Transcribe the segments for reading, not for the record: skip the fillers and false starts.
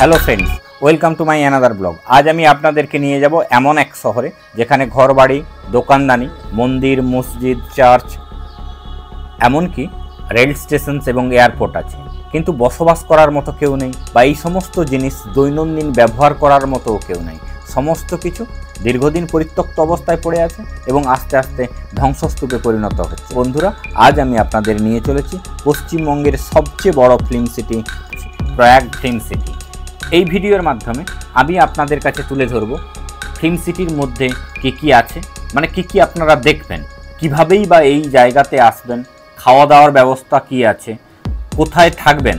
Hello friends, welcome to my another blog. আজ আমি আপনাদেরকে নিয়ে যাব এমন এক শহরে যেখানে ঘরবাড়ি, দোকানদানি, মন্দির, মসজিদ, চার্চ, এমনকি রেল স্টেশন এবং এয়ারপোর্ট আছে, কিন্তু বসবাস করার মতো কেউ নেই, বা এই সমস্ত জিনিস দৈনন্দিন ব্যবহার করার মতো কেউ নেই। সমস্ত কিছু দীর্ঘদিন পরিত্যক্ত অবস্থায় পড়ে আছে এবং আস্তে আস্তে ধ্বংসস্তূপে পরিণত হচ্ছে। বন্ধুরা, আজ আমি আপনাদের নিয়ে চলেছি পশ্চিমবঙ্গের সবচেয়ে বড় film city, Prayag film city. এই ভিডিওর মাধ্যমে আমি আপনাদের কাছে তুলে ধরব ফিল্ম সিটির মধ্যে কী আছে, মানে কী আপনারা দেখবেন, কীভাবেই বা এই জায়গাতে আসবেন, খাওয়া দাওয়ার ব্যবস্থা কী আছে, কোথায় থাকবেন,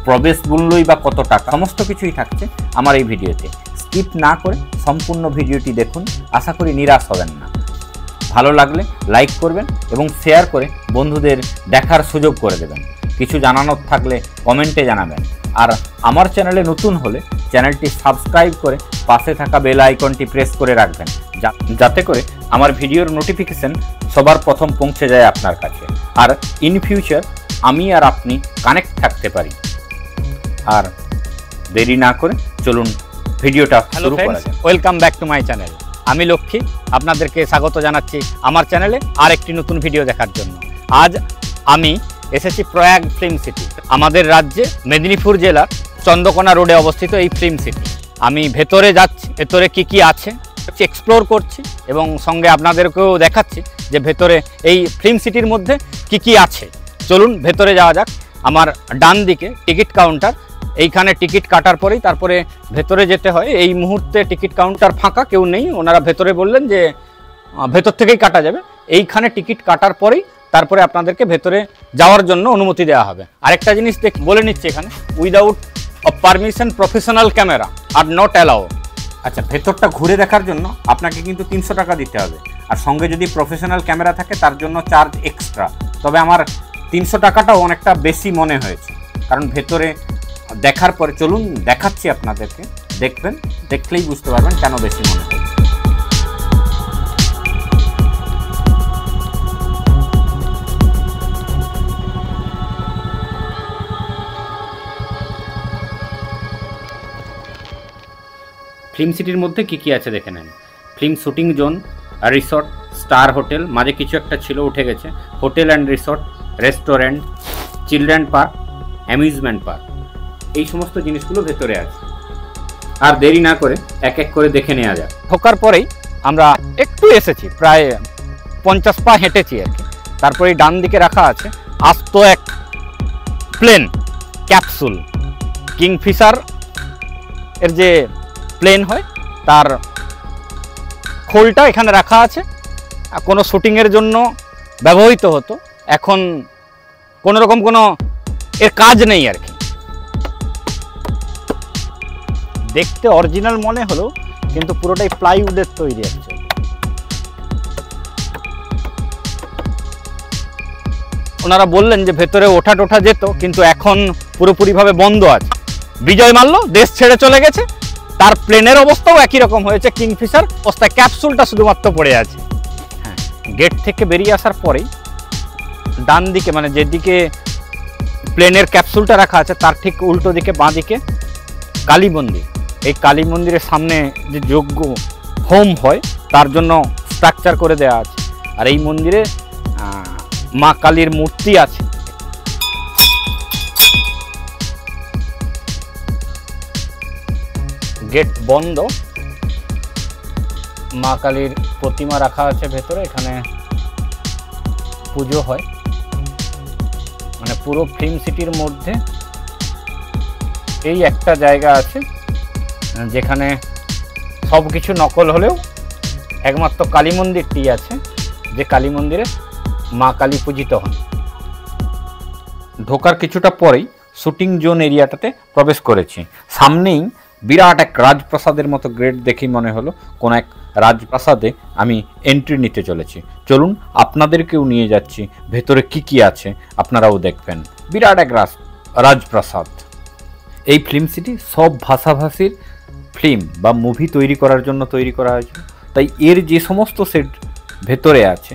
প্রবেশ মূল্যই বা কত টাকা, সমস্ত কিছুই থাকছে আমার এই ভিডিওতে। স্কিপ না করে সম্পূর্ণ ভিডিওটি দেখুন, আশা করি নিরাশ হবেন না। ভালো লাগলে লাইক করবেন এবং শেয়ার করে বন্ধুদের দেখার সুযোগ করে দেবেন। কিছু জানানোর থাকলে কমেন্টে জানাবেন। আর আমার চ্যানেলে নতুন হলে চ্যানেলটি সাবস্ক্রাইব করে পাশে থাকা বেল আইকনটি প্রেস করে রাখবেন, যাতে করে আমার ভিডিওর নোটিফিকেশন সবার প্রথম পৌঁছে যায় আপনার কাছে, আর ইন ফিউচার আমি আর আপনি কানেক্ট থাকতে পারি। আর দেরি না করে চলুন ভিডিওটা শুরু করা যাক। Welcome back to my channel. আমি লক্ষ্মী, আপনাদেরকে স্বাগত জানাচ্ছি আমার চ্যানেলে আর একটি নতুন ভিডিও দেখার জন্য। আজ আমি এসেছি প্রয়াগ ফিল্ম সিটি, আমাদের রাজ্যে মেদিনীপুর জেলার চন্দ্রকোনা রোডে অবস্থিত এই ফিল্ম সিটি। আমি ভেতরে যাচ্ছি, ভেতরে কি আছে এক্সপ্লোর করছি এবং সঙ্গে আপনাদেরকেও দেখাচ্ছি যে ভেতরে এই ফিল্ম সিটির মধ্যে কি আছে। চলুন ভেতরে যাওয়া যাক। আমার ডান দিকে টিকিট কাউন্টার, এইখানে টিকিট কাটার পরেই তারপরে ভেতরে যেতে হয়। এই মুহূর্তে টিকিট কাউন্টার ফাঁকা, কেউ নেই। ওনারা ভেতরে বললেন যে ভেতর থেকেই কাটা যাবে। এইখানে টিকিট কাটার পরেই তারপরে আপনাদেরকে ভেতরে যাওয়ার জন্য অনুমতি দেওয়া হবে। আরেকটা জিনিস বলে নিচ্ছে, এখানে without permission professional camera are not allow. আচ্ছা, ভেতরটা ঘুরে দেখার জন্য আপনাকে কিন্তু 300 টাকা দিতে হবে, আর সঙ্গে যদি প্রফেশনাল ক্যামেরা থাকে তার জন্য চার্জ এক্সট্রা। তবে আমার 300 টাকাটাও অনেকটা বেশি মনে হয়েছে, কারণ ভেতরে দেখার পরে চলুন দেখাচ্ছি আপনাদেরকে, দেখবেন, দেখলেই বুঝতে পারবেন কেন বেশি মনে হয়েছে। ফিল্ম সিটির মধ্যে কি আছে দেখে নেন। Film shooting zone, resort, star hotel, মাঝে কিছু একটা ছিল উঠে গেছে, hotel and resort, restaurant, children park, amusement park, এই সমস্ত জিনিসগুলো ভেতরে আছে। আর দেরি না করে এক এক করে দেখে নেওয়া যায়। ঢোকার পরেই আমরা একটু এসেছি, প্রায় 50 পা হেঁটেছি আর কি। তারপরে ডান দিকে রাখা আছে আস্ত এক প্লেন ক্যাপসুল, কিংফিশার এর যে প্লেন হয় তার খোলটা এখানে রাখা আছে। কোনো শুটিংয়ের জন্য ব্যবহৃত হতো, এখন কোনো রকম কোনো এর কাজ নেই আর কি। দেখতে অরিজিনাল মনে হলো, কিন্তু পুরোটাই প্লাইউডের তৈরি আছে। ওনারা বললেন যে ভেতরে ওঠা টোঠা যেত, কিন্তু এখন পুরোপুরিভাবে বন্ধ আছে। বিজয় মাল্য দেশ ছেড়ে চলে গেছে, তার প্লেনের অবস্থাও একই রকম হয়েছে, কিংফিশার অবস্থায়, ক্যাপসুলটা শুধুমাত্র পড়ে আছে। হ্যাঁ, গেট থেকে বেরিয়ে আসার পরেই ডান দিকে, মানে যেদিকে প্লেনের ক্যাপসুলটা রাখা আছে তার ঠিক উল্টো দিকে বাঁ দিকে কালী মন্দির। এই কালী মন্দিরের সামনে যে যজ্ঞ হোম হয় তার জন্য স্ট্রাকচার করে দেওয়া আছে। আর এই মন্দিরে মা কালীর মূর্তি আছে। গেট বন্ধ, মা কালীর প্রতিমা রাখা আছে ভেতরে, এখানে পুজো হয়। মানে পুরো ফিল্ম সিটির মধ্যে এই একটা জায়গা আছে যেখানে সব কিছু নকল হলেও একমাত্র কালী মন্দিরটি আছে, যে কালী মন্দিরে মা কালী পূজিত হন। ঢোকার কিছুটা পরেই শুটিং জোন এরিয়াটাতে প্রবেশ করেছি। সামনেই বিরাট এক রাজপ্রাসাদের মতো গ্রেট দেখেই মনে হলো কোন এক রাজপ্রাসাদে আমি এন্ট্রি নিতে চলেছি। চলুন আপনাদেরকেও নিয়ে যাচ্ছি, ভেতরে কি আছে আপনারাও দেখবেন। বিরাট এক রাজপ্রাসাদ। এই ফিল্ম সিটি সব ভাষাভাষীর ফিল্ম বা মুভি তৈরি করার জন্য তৈরি করা হয়েছে, তাই এর যে সমস্ত সেট ভেতরে আছে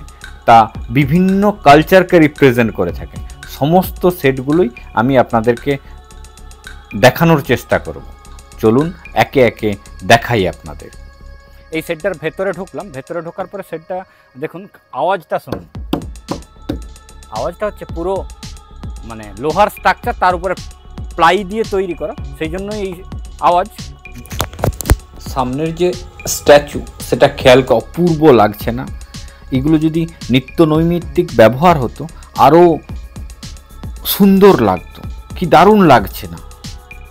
তা বিভিন্ন কালচারকে রিপ্রেজেন্ট করে থাকে। সমস্ত সেটগুলোই আমি আপনাদেরকে দেখানোর চেষ্টা করব। চলুন একে একে দেখাই আপনাদের। এই সেটটার ভেতরে ঢুকলাম, ভেতরে ঢোকার পরে সেটটা দেখুন, আওয়াজটা শুনুন। আওয়াজটা হচ্ছে পুরো মানে লোহার স্ট্রাকচার, তার উপরে প্লাই দিয়ে তৈরি করা, সেই জন্য এই আওয়াজ। সামনের যে স্ট্যাচু সেটা খেয়াল অপূর্ব লাগছে না? এগুলো যদি নিত্য নৈমিত্তিক ব্যবহার হতো আরও সুন্দর লাগতো। কি দারুণ লাগছে না?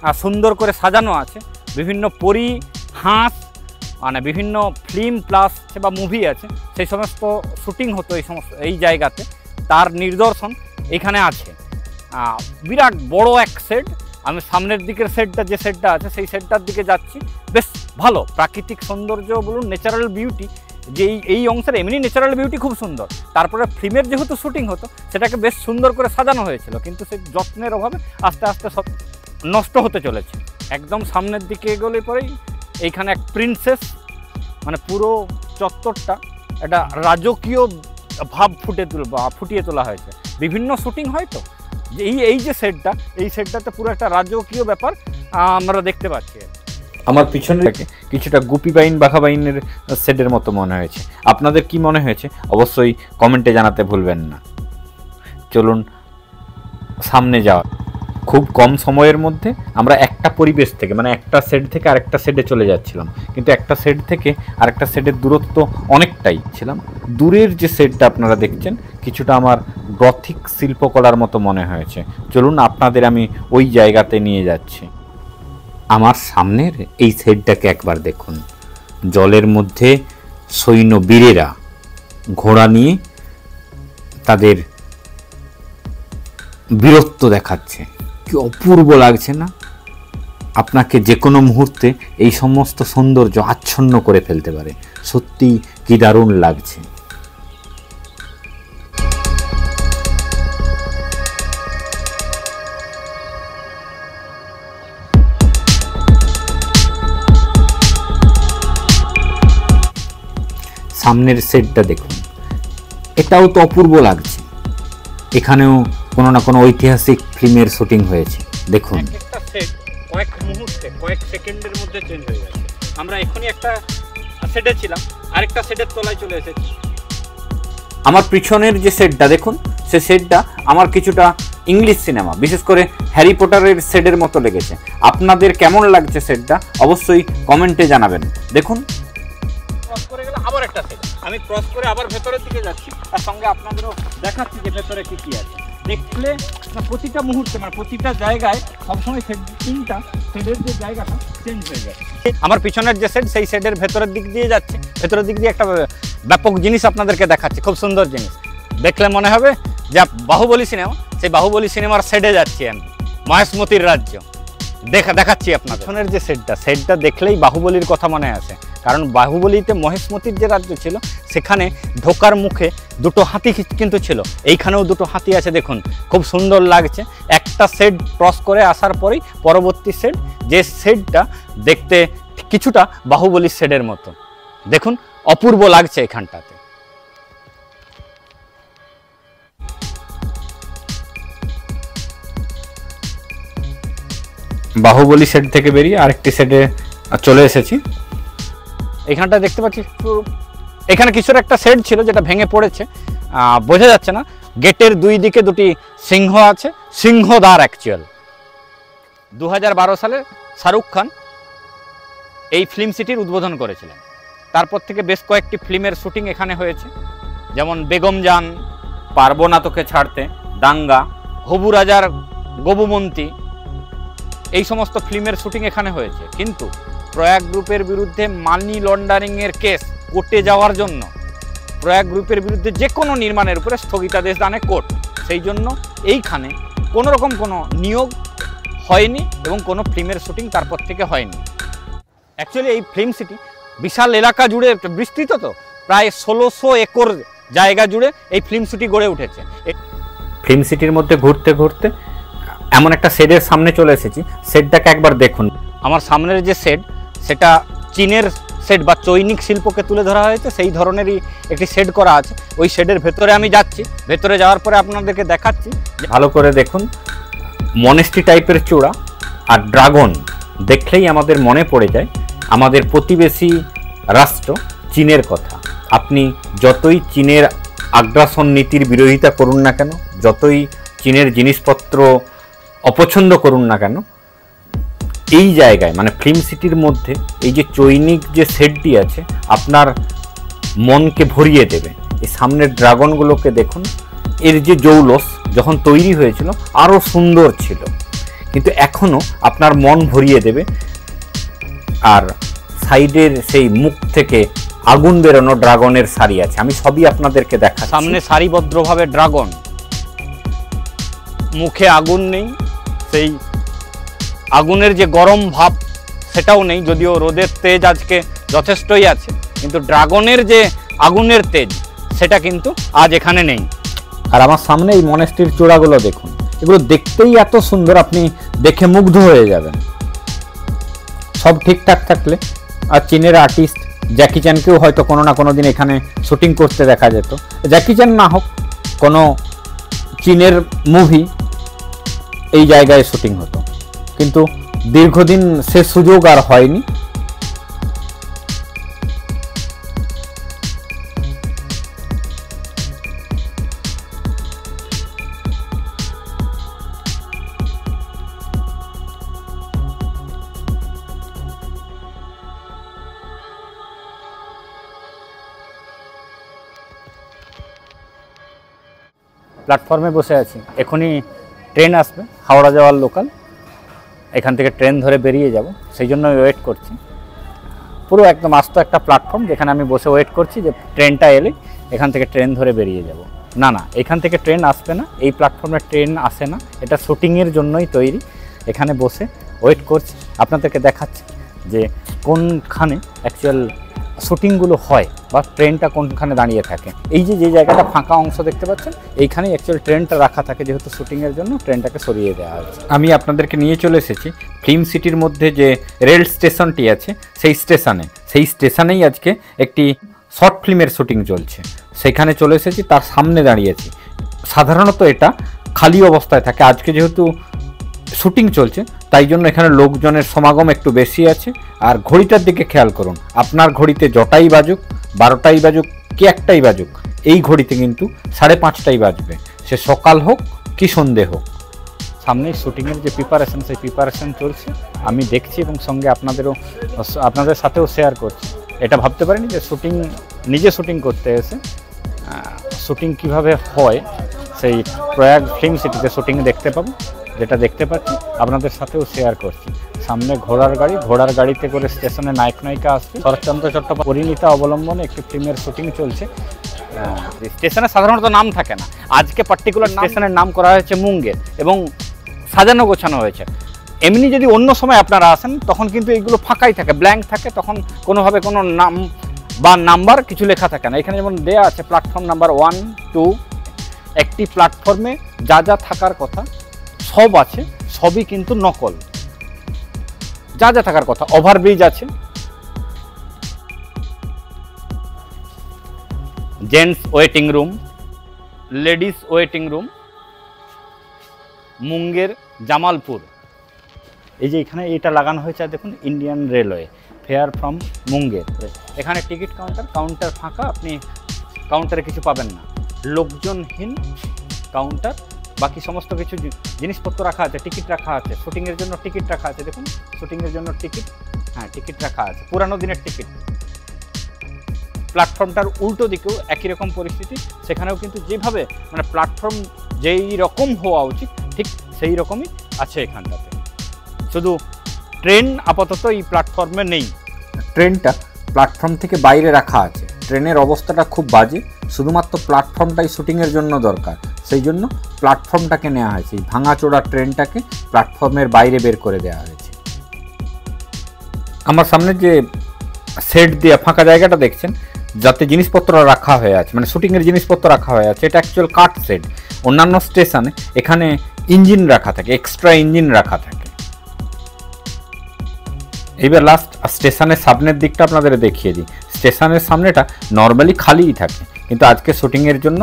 আর সুন্দর করে সাজানো আছে, বিভিন্ন পরী, হাঁস, মানে বিভিন্ন ফিল্ম প্লাস বা মুভি আছে, সেই সমস্ত শুটিং হতো এই জায়গাতে, তার নিদর্শন এখানে আছে। বিরাট বড় এক সেট। আমি সামনের দিকের সেটটা, যে সেটটা আছে সেই সেটটার দিকে যাচ্ছি। বেশ ভালো প্রাকৃতিক সৌন্দর্য বলুন, ন্যাচারাল বিউটি, যে এই অংশের এমনি ন্যাচারাল বিউটি খুব সুন্দর। তারপরে ফিল্মের যেহেতু শুটিং হতো সেটাকে বেশ সুন্দর করে সাজানো হয়েছিল, কিন্তু সেই যত্নের অভাবে আস্তে আস্তে সব নষ্ট হতে চলেছে। একদম সামনের দিকে এগোলে পরেই এইখানে এক প্রিন্সেস, মানে পুরো চত্বরটা একটা রাজকীয় ভাব ফুটিয়ে তোলা হয়েছে। বিভিন্ন শুটিং হয় তো, এই যে সেটটা, এই সেটটাতে পুরো একটা রাজকীয় ব্যাপার আমরা দেখতে পাচ্ছি। আমার পিছনে কিছুটা গুপি বাইন বাঘা বাইনের সেটের মতো মনে হয়েছে। আপনাদের কি মনে হয়েছে অবশ্যই কমেন্টে জানাতে ভুলবেন না। চলুন সামনে যাওয়া। খুব কম সময়ের মধ্যে আমরা একটা পরিবেশ থেকে, মানে একটা সেট থেকে আরেকটা সেটে চলে যাচ্ছিলাম, কিন্তু একটা সেট থেকে আরেকটা সেটের দূরত্ব অনেকটাই ছিলাম। দূরের যে সেটটা আপনারা দেখছেন কিছুটা আমার গথিক শিল্পকলার মতো মনে হয়েছে। চলুন আপনাদের আমি ওই জায়গাতে নিয়ে যাচ্ছি। আমার সামনের এই সেটটাকে একবার দেখুন। জলের মধ্যে সৈন্যবীরেরা ঘোড়া নিয়ে তাদের বীরত্ব দেখাচ্ছে। কি অপূর্ব লাগছে না? আপনাকে যে কোনো মুহূর্তে এই সমস্ত সৌন্দর্য আচ্ছন্ন করে ফেলতে পারে। সত্যি কি দারুণ লাগছে। সামনের সেটটা দেখুন, এটাও তো অপূর্ব লাগছে। এখানেও কোনো না কোনো ঐতিহাসিক ফিল্মের শুটিং হয়েছে। দেখুন একটা সেট কয়েক মুহূর্তে, কয়েক সেকেন্ডের মধ্যে চেঞ্জ হয়ে যাচ্ছে। আমরা এখনই একটা সেটে ছিলাম, আরেকটা সেটের তলায় চলে এসেছি। আমার পিছনের যে সেটটা দেখুন, সে সেটটা আমার কিছুটা ইংলিশ সিনেমা, বিশেষ করে হ্যারি পটারের সেটের মতো লেগেছে। আপনাদের কেমন লাগছে সেটটা অবশ্যই কমেন্টে জানাবেন। দেখুন ক্রস করে গেলে আবার একটা সেট, আমি ক্রস করে আবার ভেতরের দিকে যাচ্ছি, তার সঙ্গে আপনাদেরও দেখাচ্ছি যে ভেতরে কি কি আছে। দেখলে প্রতিটা মুহূর্তে, মানে প্রতিটা জায়গায় সবসময় সেটিংটা, সেটের যে জায়গাটা চেঞ্জ হয়ে যায়। আমার পিছনের যে সেট, সেই সেটের ভেতরের দিক দিয়ে যাচ্ছে। ভেতরের দিক দিয়ে একটা ব্যাপক জিনিস আপনাদেরকে দেখাচ্ছি, খুব সুন্দর জিনিস। দেখলে মনে হবে যে বাহুবলী সিনেমা, সেই বাহুবলী সিনেমার সেটে যাচ্ছি আমি, মহেশমতির রাজ্য। দেখাচ্ছি আপনার পিছনের যে সেটটা দেখলেই বাহুবলীর কথা মনে আসে। কারণ বাহুবলীতে মহেশমতির যে রাজ্য ছিল, সেখানে ঢোকার মুখে দুটো হাতি কিন্তু ছিল। এইখানেও দুটো হাতি আছে, দেখুন খুব সুন্দর লাগছে। একটা সেট ক্রস করে আসার পরেই পরবর্তী সেট, যে সেটটা দেখতে কিছুটা বাহুবলীর সেটের মতো। দেখুন অপূর্ব লাগছে এখানটাতে। বাহুবলী সেট থেকে বেরিয়ে আরেকটি সেটে চলে এসেছি। এখানটা দেখতে পাচ্ছি এখানে কিছুর একটা সেট ছিল যেটা ভেঙে পড়েছে, বোঝা যাচ্ছে না। গেটের দুই দিকে দুটি সিংহ আছে, সিংহদ্বার অ্যাকচুয়াল। 2012 সালে শাহরুখ খান এই ফিল্ম সিটির উদ্বোধন করেছিলেন। তারপর থেকে বেশ কয়েকটি ফিল্মের শুটিং এখানে হয়েছে, যেমন বেগম জান, পারবো না তোকে ছাড়তে, দাঙ্গা, হবু রাজার গবুমন্তি, এই সমস্ত ফিল্মের শুটিং এখানে হয়েছে। কিন্তু প্রয়াগ গ্রুপের বিরুদ্ধে মানি লন্ডারিংয়ের কেস কোর্টে যাওয়ার জন্য, প্রয়াগ গ্রুপের বিরুদ্ধে যে কোনো নির্মাণের উপরে স্থগিতাদেশ দানে কোর্ট, সেই জন্য এইখানে কোনো রকম কোনো নিয়োগ হয়নি এবং কোনো ফিল্মের শুটিং তারপর থেকে হয়নি। অ্যাকচুয়ালি এই ফিল্ম সিটি বিশাল এলাকা জুড়ে বিস্তৃত, তো প্রায় 1600 একর জায়গা জুড়ে এই ফিল্ম সিটি গড়ে উঠেছে। ফিল্ম সিটির মধ্যে ঘুরতে ঘুরতে এমন একটা সেটের সামনে চলে এসেছি। সেটটাকে একবার দেখুন। আমার সামনের যে সেট, সেটা চীনের সেট বা চৈনিক শিল্পকে তুলে ধরা হয়েছে, সেই ধরনেরই একটি সেট করা আছে। ওই সেটের ভেতরে আমি যাচ্ছি। ভেতরে যাওয়ার পরে আপনাদেরকে দেখাচ্ছি। ভালো করে দেখুন, মনেস্ট্রি টাইপের চূড়া, আর ড্রাগন দেখলেই আমাদের মনে পড়ে যায় আমাদের প্রতিবেশী রাষ্ট্র চীনের কথা। আপনি যতই চীনের আগ্রাসন নীতির বিরোধিতা করুন না কেন, যতই চীনের জিনিসপত্র অপছন্দ করুন না কেন, এই জায়গায় মানে ফিল্ম সিটির মধ্যে এই যে চৈনিক যে সেটটি আছে আপনার মনকে ভরিয়ে দেবে। এই সামনের ড্রাগনগুলোকে দেখুন, এর যে জৌলস যখন তৈরি হয়েছিল আরও সুন্দর ছিল, কিন্তু এখনও আপনার মন ভরিয়ে দেবে। আর সাইডের সেই মুখ থেকে আগুন বেরোনো ড্রাগনের সারি আছে, আমি সবই আপনাদেরকে দেখা। সামনে সারিবদ্ধভাবে ড্রাগন, মুখে আগুন নেই, সেই আগুনের যে গরম ভাব সেটাও নেই, যদিও রোদের তেজ আজকে যথেষ্টই আছে, কিন্তু ড্রাগনের যে আগুনের তেজ সেটা কিন্তু আজ এখানে নেই। আর আমার সামনে এই মনেস্ট্রির চূড়াগুলো দেখুন, এগুলো দেখতেই এত সুন্দর, আপনি দেখে মুগ্ধ হয়ে যাবেন। সব ঠিকঠাক থাকলে আর চীনের আর্টিস্ট জ্যাকি চ্যানকেও হয়তো কোনো না কোনো দিন এখানে শুটিং করতে দেখা যেত। জ্যাকি চ্যান না হোক, কোনো চীনের মুভি এই জায়গায় শুটিং হতো, কিন্তু দীর্ঘদিন সে সুযোগ আর হয়নি। প্ল্যাটফর্মে বসে আছি, এখনই ট্রেন আসবে হাওড়া যাওয়ার লোকাল, এখান থেকে ট্রেন ধরে বেরিয়ে যাব, সেই জন্য ওয়েট করছি। পুরো একদম আস্ত একটা প্ল্যাটফর্ম যেখানে আমি বসে ওয়েট করছি যে ট্রেনটা এলে এখান থেকে ট্রেন ধরে বেরিয়ে যাব। না না, এখান থেকে ট্রেন আসবে না, এই প্ল্যাটফর্মে ট্রেন আসে না, এটা শুটিংয়ের জন্যই তৈরি। এখানে বসে ওয়েট করছি, আপনাদেরকে দেখাচ্ছি যে কোনখানে অ্যাকচুয়াল শুটিংগুলো হয় বা ট্রেনটা কোনখানে দাঁড়িয়ে থাকে। এই যে জায়গাটা ফাঁকা অংশ দেখতে পাচ্ছেন, এইখানেই অ্যাকচুয়াল ট্রেনটা রাখা থাকে, যেহেতু শুটিংয়ের জন্য ট্রেনটাকে সরিয়ে দেওয়া হয়েছে। আমি আপনাদেরকে নিয়ে চলে এসেছি ফিল্ম সিটির মধ্যে যে রেল স্টেশনটি আছে সেই স্টেশনেই আজকে একটি শর্ট ফিল্মের শুটিং চলছে, সেখানে চলে এসেছি, তার সামনে দাঁড়িয়েছি। সাধারণত এটা খালি অবস্থায় থাকে, আজকে যেহেতু শুটিং চলছে তাই জন্য এখানে লোকজনের সমাগম একটু বেশি আছে। আর ঘড়িটার দিকে খেয়াল করুন, আপনার ঘড়িতে যটাই বাজুক, 12টাই বাজুক কি 1টাই বাজুক, এই ঘড়িতে কিন্তু 5:30টাই বাজবে, সে সকাল হোক কি সন্ধে হোক। সামনেই শুটিংয়ের যে প্রিপারেশন, সেই প্রিপারেশন চলছে, আমি দেখছি এবং সঙ্গে আপনাদের সাথেও শেয়ার করছি। এটা ভাবতে পারিনি যে নিজে শুটিং করতে এসে শুটিং কিভাবে হয় সেই প্রয়াগ ফিল্ম সিটিতে শুটিং দেখতে পাবো, যেটা দেখতে পাচ্ছি আপনাদের সাথেও শেয়ার করছি। সামনে ঘোড়ার গাড়িতে করে স্টেশনে নায়িকা আসছে। শরৎচন্দ্র চট্টোপাধ্যায় পরিণীতা অবলম্বনে একটি ফিল্মের শুটিং চলছে। স্টেশনে সাধারণত নাম থাকে না, আজকে পার্টিকুলার স্টেশনের নাম করা হয়েছে মুঙ্গের এবং সাজানো গোছানো হয়েছে। এমনি যদি অন্য সময় আপনারা আসেন তখন কিন্তু এইগুলো ফাঁকাই থাকে, ব্ল্যাঙ্ক থাকে, তখন কোনোভাবে কোনো নাম বা নাম্বার কিছু লেখা থাকে না। এখানে যেমন দেয়া আছে প্ল্যাটফর্ম নাম্বার 1, 2, একটি প্ল্যাটফর্মে যা যা থাকার কথা সব আছে, সবই কিন্তু নকল। যা যা থাকার কথা, ওভারব্রিজ আছে, gents waiting room, ladies waiting room, Munger Jamalpur. এই যে এখানে এটা লাগানো হয়েছে দেখুন, Indian railway fair from Munger. এখানে টিকিট কাউন্টার ফাঁকা, আপনি কাউন্টারে কিছু পাবেন না, লোকজনহীন কাউন্টার। বাকি সমস্ত কিছু জিনিসপত্র রাখা আছে, টিকিট রাখা আছে, শুটিংয়ের জন্য টিকিট রাখা আছে, দেখুন শুটিংয়ের জন্য টিকিট, হ্যাঁ টিকিট রাখা আছে, পুরানো দিনের টিকিট। প্ল্যাটফর্মটার উল্টো দিকেও একই রকম পরিস্থিতি, সেখানেও কিন্তু যেভাবে মানে প্ল্যাটফর্ম যেই রকম হওয়া উচিত ঠিক সেই রকমই আছে এখানটাতে। শুধু ট্রেন আপাতত এই প্ল্যাটফর্মে নেই, ট্রেনটা প্ল্যাটফর্ম থেকে বাইরে রাখা আছে। ট্রেনের অবস্থাটা খুব বাজে, শুধুমাত্র প্ল্যাটফর্মটাই শুটিংয়ের জন্য দরকার, সেই জন্য প্ল্যাটফর্মটাকে নেওয়া হয়েছে। এই ভাঙাচোরা ট্রেনটাকে প্ল্যাটফর্মের বাইরে বের করে দেওয়া হয়েছে। আমার সামনে যে সেট দিয়ে ফাঁকা জায়গাটা দেখছেন, যাতে জিনিসপত্র রাখা হয়ে আছে, মানে শুটিংয়ের জিনিসপত্র রাখা হয়ে আছে, এটা অ্যাকচুয়াল কাট সেট। অন্যান্য স্টেশনে এখানে ইঞ্জিন রাখা থাকে, এক্সট্রা ইঞ্জিন রাখা থাকে। এইবার লাস্ট স্টেশনের সামনের দিকটা আপনাদের দেখিয়ে দিই। স্টেশনের সামনেটা নর্মালি খালিই থাকে, কিন্তু আজকে শুটিংয়ের জন্য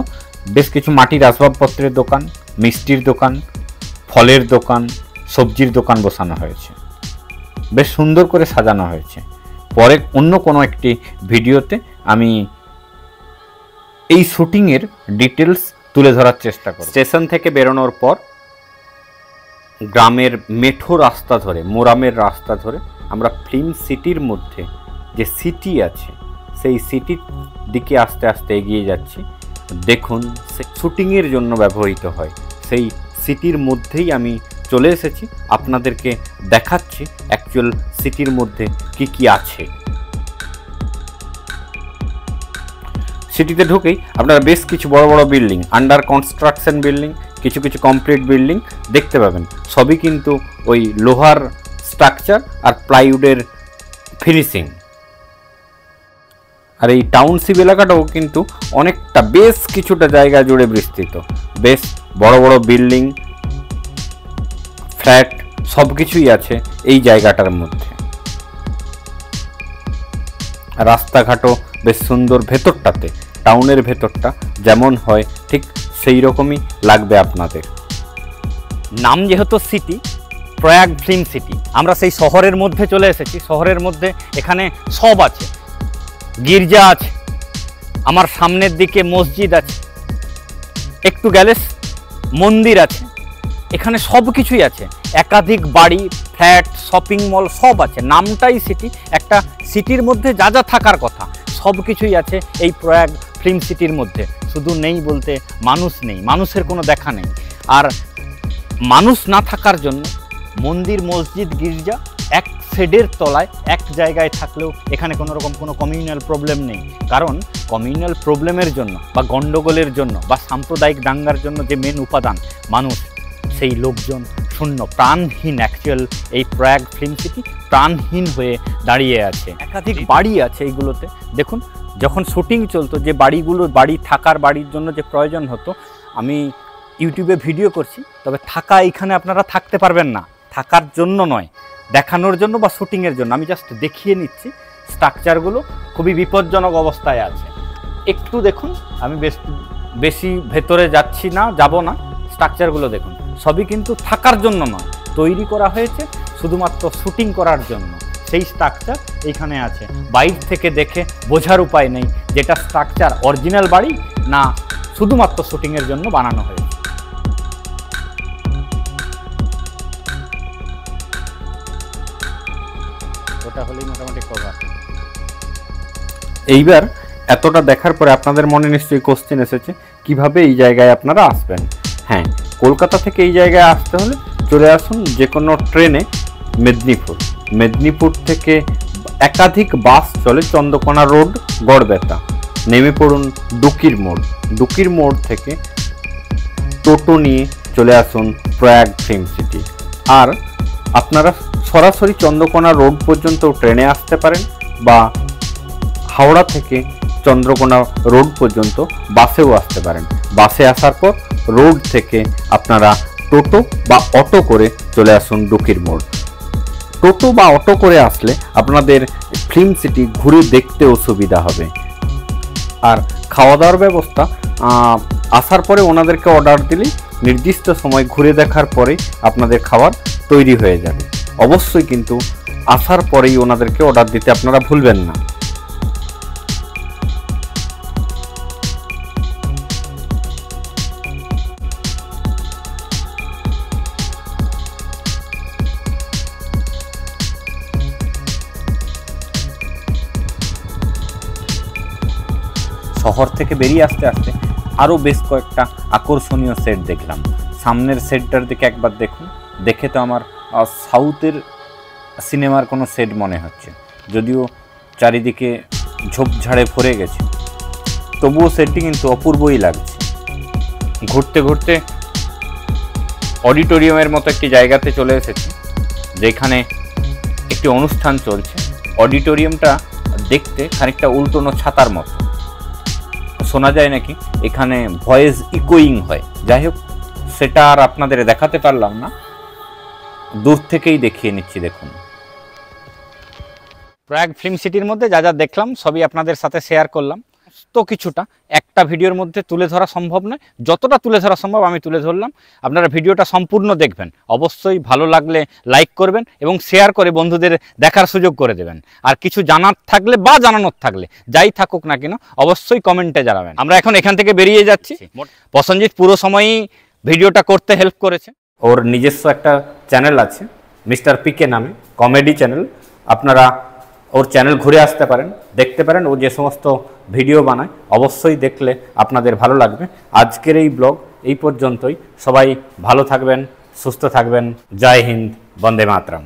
বেশ কিছু মাটির আসবাবপত্রের দোকান, মিষ্টির দোকান, ফলের দোকান, সবজির দোকান বসানো হয়েছে, বেশ সুন্দর করে সাজানো হয়েছে। পরে অন্য কোনো একটি ভিডিওতে আমি এই শুটিংয়ের ডিটেলস তুলে ধরার চেষ্টা করব। স্টেশন থেকে বেরোনোর পর গ্রামের মেঠো রাস্তা ধরে, মোরামের রাস্তা ধরে আমরা ফিল্ম সিটির মধ্যে যে সিটি আছে সেই সিটির দিকে আস্তে আস্তে এগিয়ে যাচ্ছি। দেখুন, শুটিংয়ের জন্য ব্যবহৃত হয় সেই সিটির মধ্যেই আমি চলে এসেছি, আপনাদেরকে দেখাচ্ছি অ্যাকচুয়াল সিটির মধ্যে কি কি আছে। সিটিতে ঢুকেই আপনারা বেশ কিছু বড় বড় বিল্ডিং, আন্ডার কনস্ট্রাকশন বিল্ডিং, কিছু কিছু কমপ্লিট বিল্ডিং দেখতে পাবেন। সবই কিন্তু ওই লোহার স্ট্রাকচার আর প্লাইউডের ফিনিশিং। আর এই টাউনশিপ এলাকাটাও কিন্তু অনেকটা, বেশ কিছুটা জায়গা জুড়ে বিস্তৃত। বেশ বড় বড় বিল্ডিং, ফ্ল্যাট সব কিছুই আছে এই জায়গাটার মধ্যে। রাস্তাঘাটও বেশ সুন্দর, ভেতরটাতে টাউনের ভেতরটা যেমন হয় ঠিক সেই রকমই লাগবে আপনাদের। নাম যেহেতু সিটি, প্রয়াগ ফিল্ম সিটি, আমরা সেই শহরের মধ্যে চলে এসেছি। শহরের মধ্যে এখানে সব আছে, গির্জা আছে, আমার সামনের দিকে মসজিদ আছে, একটু গেলে মন্দির আছে, এখানে সব কিছুই আছে। একাধিক বাড়ি, ফ্ল্যাট, শপিং মল সব আছে। নামটাই সিটি, একটা সিটির মধ্যে যা যা থাকার কথা সব কিছুই আছে এই প্রয়াগ ফিল্ম সিটির মধ্যে। শুধু নেই বলতে মানুষ নেই, মানুষের কোনো দেখা নেই। আর মানুষ না থাকার জন্য মন্দির, মসজিদ, গির্জা এক শেডের তলায় এক জায়গায় থাকলেও এখানে কোনো রকম কোনো কমিউনাল প্রবলেম নেই। কারণ কমিউনাল প্রবলেমের জন্য বা গণ্ডগোলের জন্য বা সাম্প্রদায়িক দাঙ্গার জন্য যে মেন উপাদান মানুষ, সেই লোকজন শূন্য, প্রাণহীন। অ্যাকচুয়াল এই প্রয়াগ ফিল্ম সিটি প্রাণহীন হয়ে দাঁড়িয়ে আছে। একাধিক বাড়ি আছে এইগুলোতে। দেখুন, যখন শুটিং চলতো যে বাড়ি থাকার বাড়ির জন্য যে প্রয়োজন হতো, আমি ইউটিউবে ভিডিও করছি, তবে থাকা এইখানে আপনারা থাকতে পারবেন না, থাকার জন্য নয়, দেখানোর জন্য বা শুটিংয়ের জন্য। আমি জাস্ট দেখিয়ে নিচ্ছি স্ট্রাকচারগুলো খুবই বিপজ্জনক অবস্থায় আছে। একটু দেখুন, আমি বেশি ভেতরে যাচ্ছি না, যাব না। স্ট্রাকচারগুলো দেখুন, সবই কিন্তু থাকার জন্য নয়, তৈরি করা হয়েছে শুধুমাত্র শুটিং করার জন্য। সেই স্ট্রাকচার এইখানে আছে। বাইরে থেকে দেখে বোঝার উপায় নেই যেটা স্ট্রাকচার অরিজিনাল বাড়ি না শুধুমাত্র শুটিংয়ের জন্য বানানো হয়েছে। ওটা হলেই মোটামুটি কভার। এইবার এতটা দেখার পরে আপনাদের মনে নিশ্চয়ই কোশ্চেন এসেছে কিভাবে এই জায়গায় আপনারা আসবেন। হ্যাঁ, কলকাতা থেকে এই জায়গায় আসতে হলে চলে আসুন যে কোনো ট্রেনে মেদিনীপুর থেকে একাধিক বাস চলে চন্দ্রকোনা রোড, গড়বেতা, নেমে পড়ুন ডুকির মোড় থেকে টোটো নিয়ে চলে আসুন প্রয়াগ ফিল্ম সিটি। আর আপনারা সরাসরি চন্দ্রকোনা রোড পর্যন্ত ট্রেনে আসতে পারেন বা হাওড়া থেকে চন্দ্রকোনা রোড পর্যন্ত বাসেও আসতে পারেন। বাসে আসার পর রোড থেকে আপনারা টোটো বা অটো করে চলে আসুন ডুকির মোড়। টোটো বা অটো করে আসলে আপনাদের ফিল্ম সিটি ঘুরে দেখতেও সুবিধা হবে। আর খাওয়া দাওয়ার ব্যবস্থা আসার পরে ওনাদেরকে অর্ডার দিলেই নির্দিষ্ট সময় ঘুরে দেখার পরে আপনাদের খাবার তৈরি হয়ে যাবে। অবশ্যই কিন্তু আসার পরেই ওনাদেরকে অর্ডার দিতে আপনারা ভুলবেন না। শহর থেকে বেরিয়ে আসতে আসতে আরও বেশ কয়েকটা আকর্ষণীয় সেট দেখলাম। সামনের সেটটার দিকে একবার দেখুন, দেখে তো আমার সাউথের সিনেমার কোনো সেট মনে হচ্ছে, যদিও চারিদিকে ঝোপঝাড়ে ভরে গেছে, তবুও সেটটি কিন্তু অপূর্বই লাগছে। ঘুরতে ঘুরতে অডিটোরিয়ামের মতো একটি জায়গাতে চলে এসেছি, যেখানে একটি অনুষ্ঠান চলছে। অডিটোরিয়ামটা দেখতে খানিকটা উল্টোনো ছাতার মতো, শোনা যায় নাকি এখানে ভয়েস ইকোয়িং হয়। যাই হোক, সেটা আর আপনাদের দেখাতে পারলাম না, দূর থেকেই দেখিয়ে নিচ্ছি। দেখুন, প্রয়াগ ফিল্ম সিটির মধ্যে যা যা দেখলাম সবই আপনাদের সাথে শেয়ার করলাম। তো কিছুটা একটা একটা ভিডিওর মধ্যে তুলে ধরা সম্ভব নয়, যতটা তুলে ধরা সম্ভব আমি তুলে ধরলাম। আপনারা ভিডিওটা সম্পূর্ণ দেখবেন, অবশ্যই ভালো লাগলে লাইক করবেন এবং শেয়ার করে বন্ধুদের দেখার সুযোগ করে দেবেন। আর কিছু জানার থাকলে বা জানানোর থাকলে যাই থাকুক না কেন অবশ্যই কমেন্টে জানাবেন। আমরা এখন এখান থেকে বেরিয়ে যাচ্ছি। প্রসেনজিৎ পুরো সময়ই ভিডিওটা করতে হেল্প করেছে। ওর নিজস্ব একটা চ্যানেল আছে মিস্টার পিকে নামে, কমেডি চ্যানেল। আপনারা ওর চ্যানেল ঘুরে আসতে পারেন, দেখতে পারেন। ও যে সমস্ত ভিডিও বানায় অবশ্যই দেখলে আপনাদের ভালো লাগবে। আজকের এই ব্লগ এই পর্যন্তই। সবাই ভালো থাকবেন, সুস্থ থাকবেন। জয় হিন্দ, বন্দে মাতরম।